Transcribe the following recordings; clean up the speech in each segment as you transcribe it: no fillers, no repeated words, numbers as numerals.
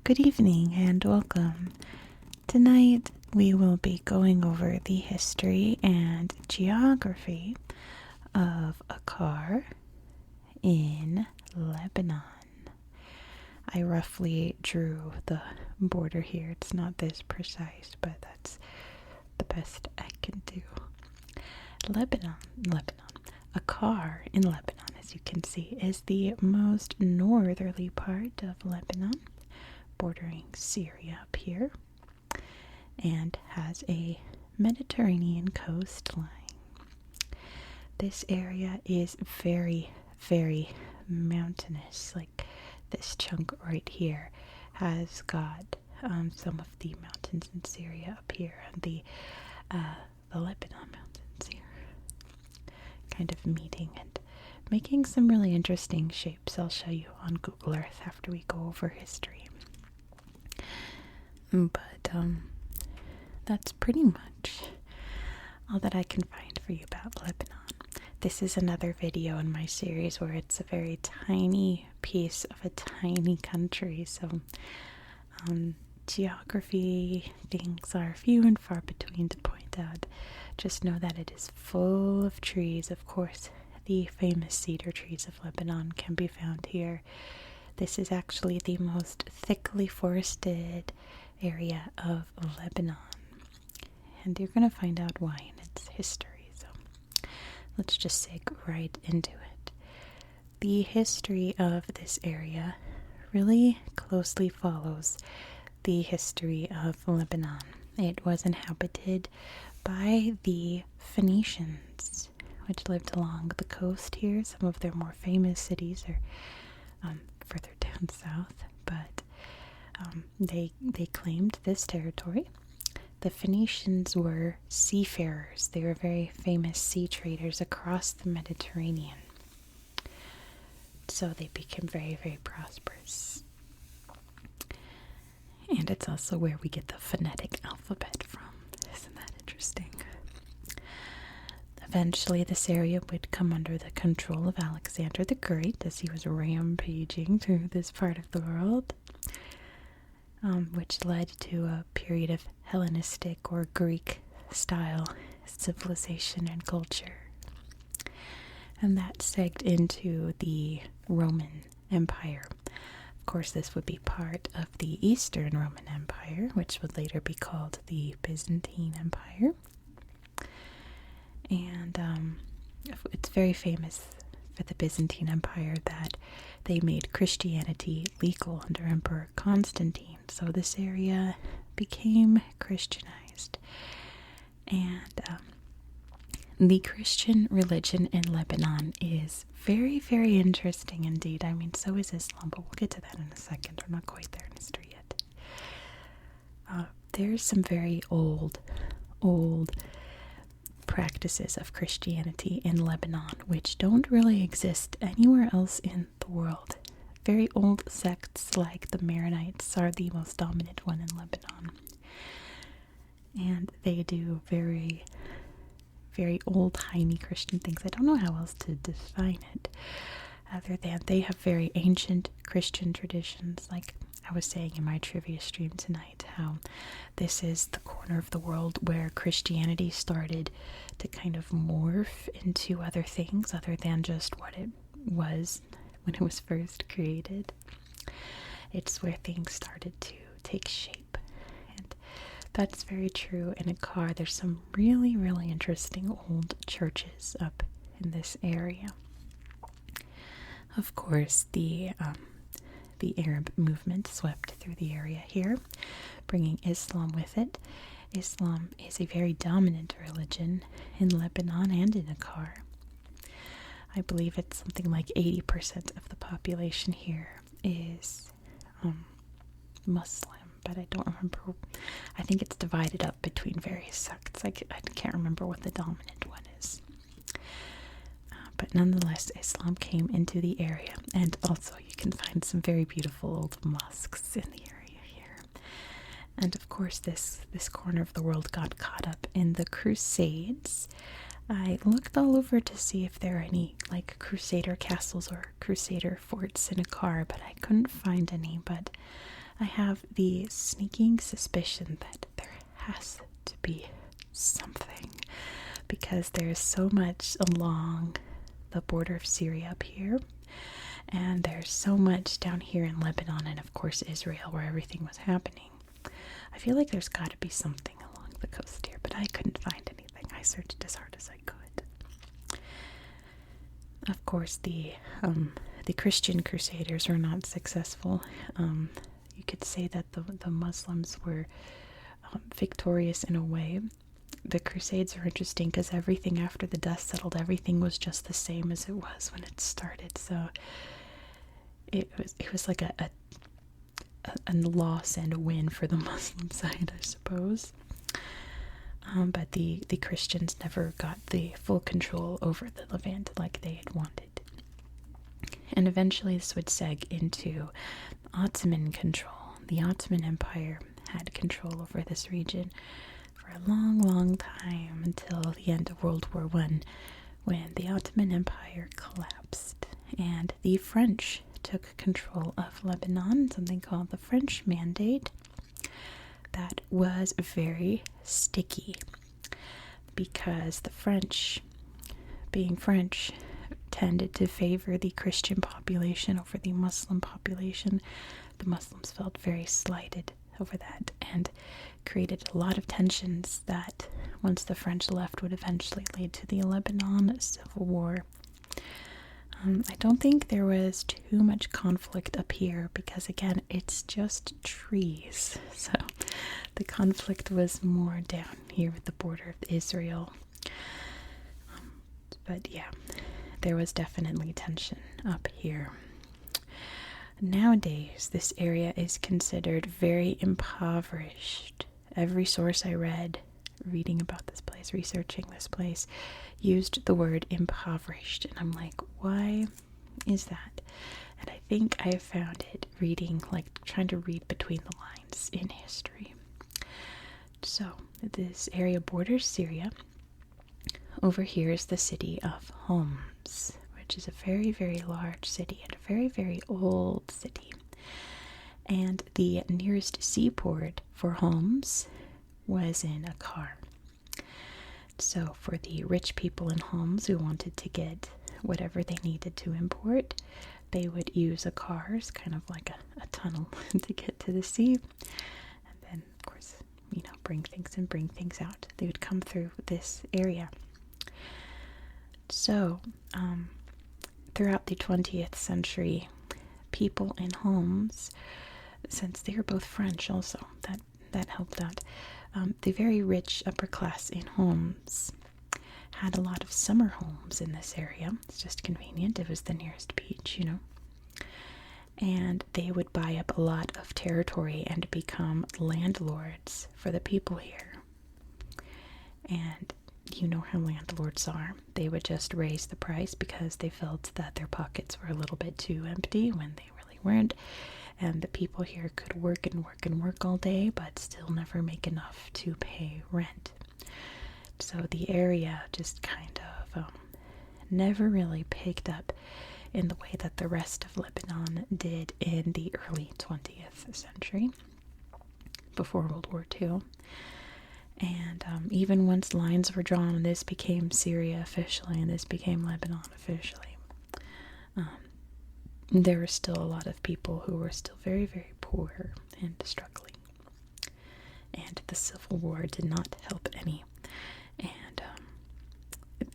Good evening and welcome. Tonight we will be going over the history and geography of Akkar in Lebanon. I roughly drew the border here. It's not this precise, but that's the best I can do. Lebanon. Akkar in Lebanon, as you can see, is the most northerly part of Lebanon, bordering Syria up here, and has a Mediterranean coastline. This area is very, very mountainous. Like this chunk right here has got some of the mountains in Syria up here, and the Lebanon mountains here, kind of meeting and making some really interesting shapes. I'll show you on Google Earth after we go over history. But that's pretty much all that I can find for you about Lebanon. This is another video in my series where it's a very tiny piece of a tiny country, so geography things are few and far between to point out. Just know that it is full of trees. Of course, the famous cedar trees of Lebanon can be found here. This is actually the most thickly forested area of Lebanon, and you're going to find out why in its history. So let's just dig right into it. The history of this area really closely follows the history of Lebanon. It was inhabited by the Phoenicians, which lived along the coast here. Some of their more famous cities are further down south, but they claimed this territory. The Phoenicians were seafarers. They were very famous sea traders across the Mediterranean. So they became very, very prosperous. And it's also where we get the phonetic alphabet from. Isn't that interesting? Eventually, this area would come under the control of Alexander the Great as he was rampaging through this part of the world, which led to a period of Hellenistic or Greek-style civilization and culture. And that segged into the Roman Empire. Of course, this would be part of the Eastern Roman Empire, which would later be called the Byzantine Empire. And it's very famous for the Byzantine Empire that they made Christianity legal under Emperor Constantine. So this area became Christianized. And the Christian religion in Lebanon is very, very interesting indeed. I mean, so is Islam, but we'll get to that in a second. We're not quite there in history yet. There's some very old practices of Christianity in Lebanon which don't really exist anywhere else in the world. Very old sects like the Maronites are the most dominant one in Lebanon. And they do very, very old-timey Christian things. I don't know how else to define it, other than they have very ancient Christian traditions. Like I was saying in my trivia stream tonight, how this is the corner of the world where Christianity started to kind of morph into other things other than just what it was when it was first created. It's where things started to take shape. And that's very true in Akkar. There's some really, really interesting old churches up in this area. Of course, the Arab movement swept through the area here, bringing Islam with it. Islam is a very dominant religion in Lebanon and in Akkar. I believe it's something like 80% of the population here is Muslim, but I don't remember. I think it's divided up between various sects. I can't remember what the dominant one is. But nonetheless, Islam came into the area, and also you can find some very beautiful old mosques in the area here. And of course, this corner of the world got caught up in the Crusades. I looked all over to see if there are any like Crusader castles or Crusader forts in Akkar, but I couldn't find any. But I have the sneaking suspicion that there has to be something, because there's so much along the border of Syria up here, and there's so much down here in Lebanon, and of course Israel, where everything was happening. I feel like there's got to be something along the coast here, but I couldn't find anything. I searched as hard as I could. Of course, the Christian Crusaders were not successful. You could say that the Muslims were victorious in a way. The Crusades are interesting because everything after the dust settled, everything was just the same as it was when it started. So it was like a loss and a win for the Muslim side, I suppose. But the Christians never got the full control over the Levant like they had wanted. And eventually this would seg into Ottoman control. The Ottoman Empire had control over this region for a long, long time, until the end of World War I, when the Ottoman Empire collapsed and the French took control of Lebanon, something called the French Mandate. That was very sticky because the French, being French, tended to favor the Christian population over the Muslim population. The Muslims felt very slighted over that and created a lot of tensions that, once the French left, would eventually lead to the Lebanon Civil War. I don't think there was too much conflict up here because, again, it's just trees. So the conflict was more down here with the border of Israel. But yeah, there was definitely tension up here. Nowadays, this area is considered very impoverished. Every source I read, reading about this place, researching this place, used the word impoverished. And I'm like, why is that? And I think I found it reading, like trying to read between the lines in history. So, this area borders Syria. Over here is the city of Homs, which is a very, very large city and a very, very old city. And the nearest seaport for Homs was in Akkar. So for the rich people in Homs who wanted to get whatever they needed to import, they would use Akkar, kind of like a tunnel to get to the sea. And then, of course, bring things out. They would come through this area. So, throughout the 20th century, people in Homs, since they were both French also, that helped out. The very rich upper class in Homs had a lot of summer homes in this area. It's just convenient. It was the nearest beach, And they would buy up a lot of territory and become landlords for the people here. And you know how landlords are. They would just raise the price because they felt that their pockets were a little bit too empty when they really weren't. And the people here could work and work and work all day, but still never make enough to pay rent. So the area just kind of never really picked up in the way that the rest of Lebanon did in the early 20th century, before World War II. And even once lines were drawn, this became Syria officially, and this became Lebanon officially. There were still a lot of people who were still very, very poor and struggling. And the Civil War did not help any. And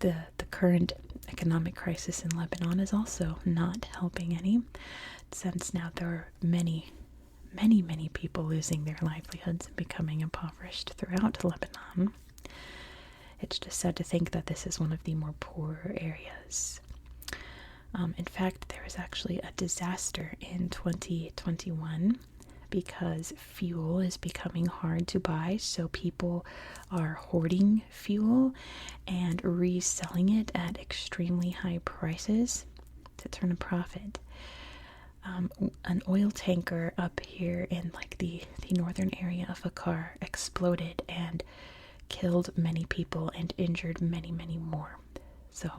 the current economic crisis in Lebanon is also not helping any, since now there are many, many people losing their livelihoods and becoming impoverished throughout Lebanon. It's just sad to think that this is one of the more poorer areas. In fact, there was actually a disaster in 2021 because fuel is becoming hard to buy, so people are hoarding fuel and reselling it at extremely high prices to turn a profit. An oil tanker up here in like the northern area of Akkar exploded and killed many people and injured many more. So,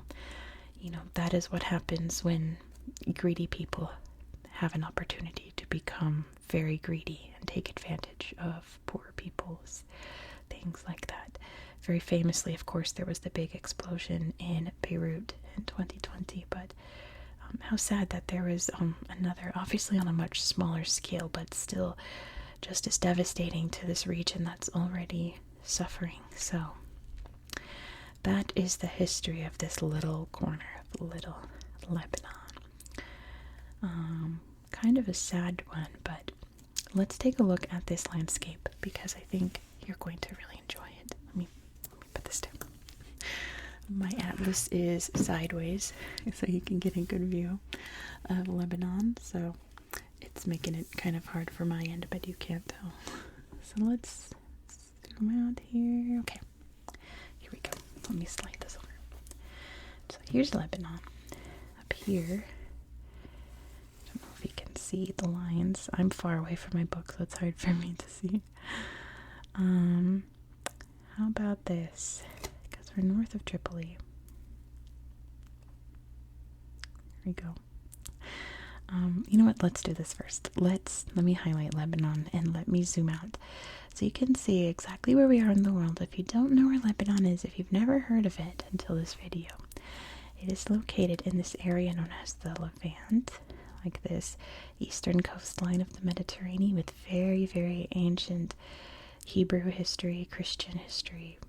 that is what happens when greedy people have an opportunity to could become very greedy and take advantage of poor people's things like that. Very famously, of course, there was the big explosion in Beirut in 2020, but how sad that there was another, obviously on a much smaller scale, but still just as devastating to this region that's already suffering. So that is the history of this little corner of little Lebanon. Kind of a sad one, but let's take a look at this landscape because I think you're going to really enjoy it. Let me put this down. My atlas is sideways so you can get a good view of Lebanon, so it's making it kind of hard for my end, but you can't tell. So let's zoom out here. Okay, here we go. Let me slide this over. So here's Lebanon. Up here, I don't know if you can see the lines. I'm far away from my book, so it's hard for me to see. How about this? Because we're north of Tripoli. There we go. You know what? Let's do this first. Let me highlight Lebanon and let me zoom out so you can see exactly where we are in the world. If you don't know where Lebanon is, if you've never heard of it until this video, it is located in this area known as the Levant, like this eastern coastline of the Mediterranean with very, very ancient Hebrew history, Christian history,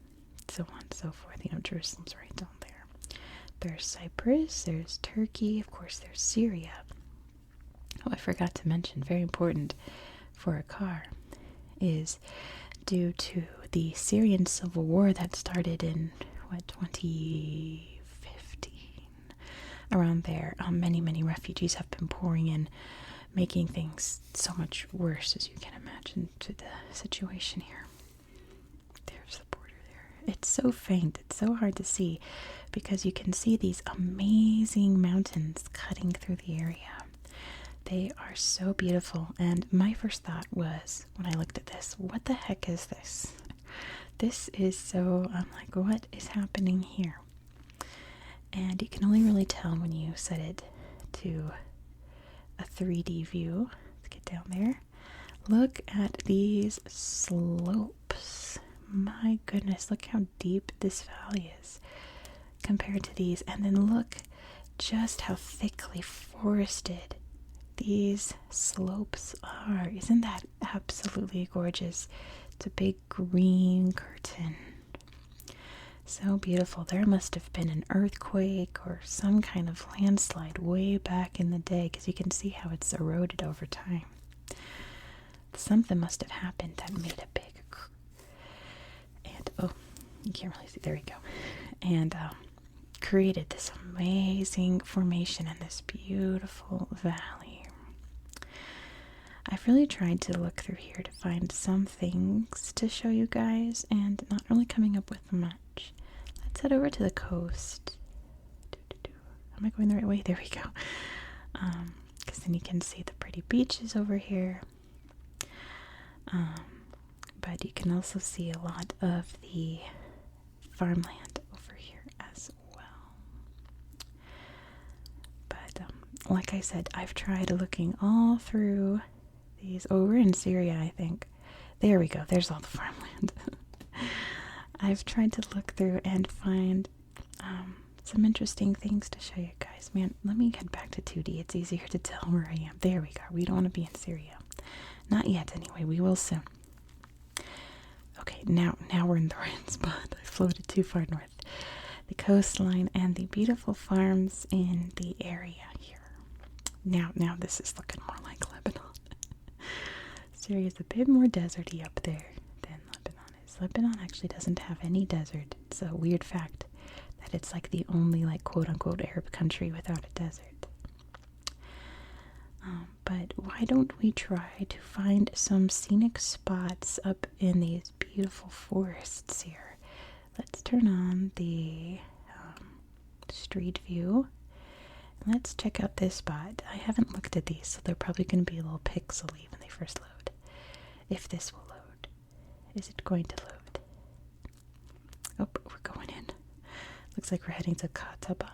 so on and so forth. You know, Jerusalem's right down there. There's Cyprus, there's Turkey, of course there's Syria. Oh, I forgot to mention, very important for Akkar, is due to the Syrian civil war that started in, 2015? Around there, many refugees have been pouring in, making things so much worse, as you can imagine, to the situation here. There's the border there. It's so faint, it's so hard to see, because you can see these amazing mountains cutting through the area. They are so beautiful, and my first thought was, when I looked at this, what the heck is this? This is so, I'm like, what is happening here? And you can only really tell when you set it to a 3D view. Let's get down there. Look at these slopes. My goodness, look how deep this valley is compared to these. And then look just how thickly forested these slopes are. Isn't that absolutely gorgeous? It's a big green curtain. So beautiful. There must have been an earthquake or some kind of landslide way back in the day, because you can see how it's eroded over time. Something must have happened that made a big, and oh, you can't really see, there we go, and created this amazing formation in this beautiful valley. I've really tried to look through here to find some things to show you guys, and not really coming up with much. Let's head over to the coast. Am I going the right way? There we go. Because then you can see the pretty beaches over here. But you can also see a lot of the farmland over here as well. But like I said, I've tried looking all through these. Oh, we're in Syria, I think. There we go. There's all the farmland. I've tried to look through and find some interesting things to show you guys. Man, let me head back to 2D. It's easier to tell where I am. There we go. We don't want to be in Syria. Not yet, anyway. We will soon. Okay, now we're in the right spot. I floated too far north. The coastline and the beautiful farms in the area here. Now this is looking more like Lebanon. Syria's a bit more deserty up there than Lebanon is. Lebanon actually doesn't have any desert. It's a weird fact that it's like the only, like, quote-unquote Arab country without a desert. But why don't we try to find some scenic spots up in these beautiful forests here? Let's turn on the street view. Let's check out this spot. I haven't looked at these, so they're probably going to be a little pixely when they first load. If this will load. Is it going to load? Oh, we're going in. Looks like we're heading to Kataba.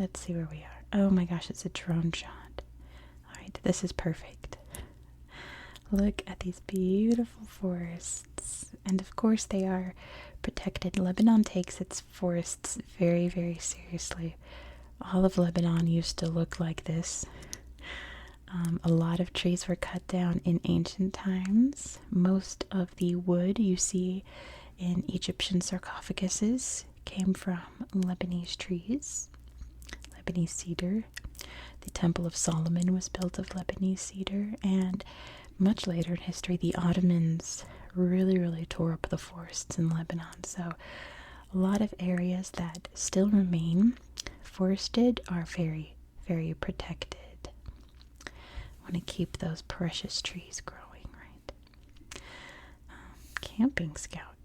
Let's see where we are. Oh my gosh, it's a drone shot. Alright, right? This is perfect. Look at these beautiful forests. And of course, they are protected. Lebanon takes its forests very, very seriously. All of Lebanon used to look like this. A lot of trees were cut down in ancient times. Most of the wood you see in Egyptian sarcophaguses came from Lebanese trees, Lebanese cedar. The Temple of Solomon was built of Lebanese cedar, and much later in history, the Ottomans really tore up the forests in Lebanon. So a lot of areas that still remain forested are very, very protected. Want to keep those precious trees growing, right? Camping Scout.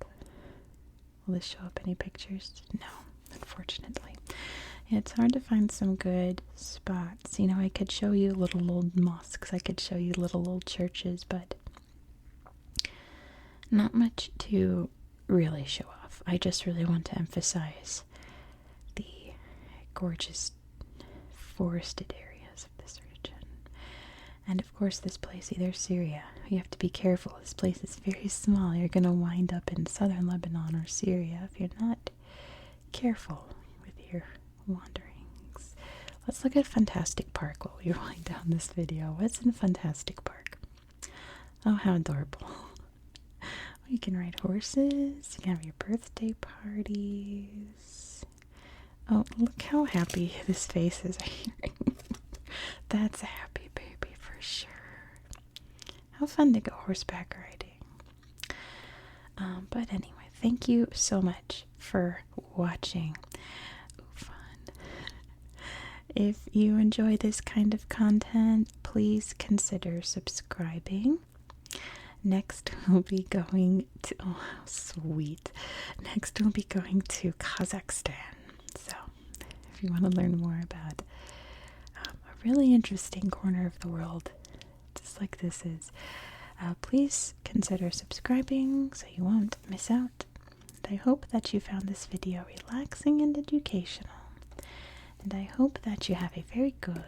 Will this show up any pictures? No, unfortunately. Yeah, it's hard to find some good spots. You know, I could show you little old mosques, I could show you little old churches, but not much to really show off. I just really want to emphasize the gorgeous forested areas of this region. And of course, this place, either Syria. You have to be careful. This place is very small. You're going to wind up in southern Lebanon or Syria if you're not careful with your wanderings. Let's look at Fantastic Park while we wind down this video. What's in Fantastic Park? Oh, how adorable. You can ride horses. You can have your birthday parties. Oh, look how happy this face is here. That's a happy baby for sure. How fun to go horseback riding. But anyway, thank you so much for watching. Ooh, fun. If you enjoy this kind of content, please consider subscribing. Next, we'll be going to, oh, how sweet. Next, we'll be going to Kazakhstan. So, if you want to learn more about a really interesting corner of the world, just like this is, please consider subscribing so you won't miss out. And I hope that you found this video relaxing and educational. And I hope that you have a very good